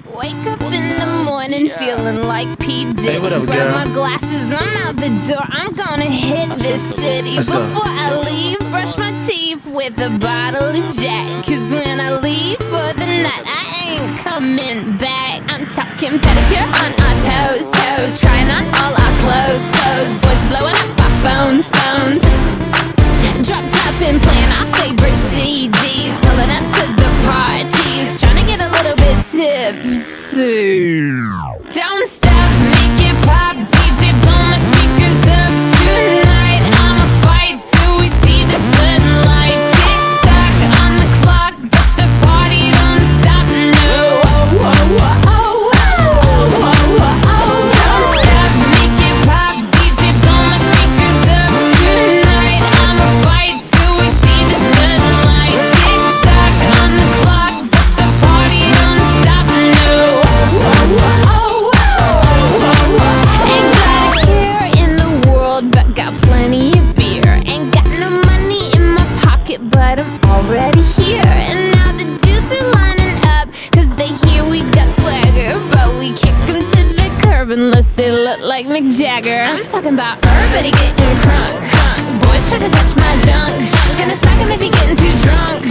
Wake up in the morning feeling like P. Diddy. Hey, what up, grab girl? my glasses, I'm out the door. I'm gonna hit this city. Let's go. Before I leave, brush my teeth with a bottle of Jack. Cause when I leave for the night, I ain't coming back. I'm talking pedicure on our toes, toes. Trying on all our clothes, clothes. Boys blowing up our phones, phones. Drop top and playing our favorite CDs. Pulling up to the parties, trying to get a little bit tipsy. Don't stop, make it pop, DJ blow my speakers up tonight. I'ma fight till we see the sunlight. Tick tock on the clock, but the party don't stop. No, oh, oh, oh, oh, oh, oh, oh, oh. Don't stop, make it pop, DJ blow my speakers up tonight. I'ma fight till we see the sunlight. Tick tock on the clock, but the party don't stop. No, oh, oh, oh, oh. Ain't got a care in the world, but got plenty of beer. Ain't got no money in my pocket, but I'm already here. And now the dudes are lining up, cause they hear we got swagger. But we kick them to the curb unless they look like Mick Jagger. I'm talking about everybody getting crunk, crunk. Boys try to touch my junk, junk. Gonna smack him if he getting too drunk.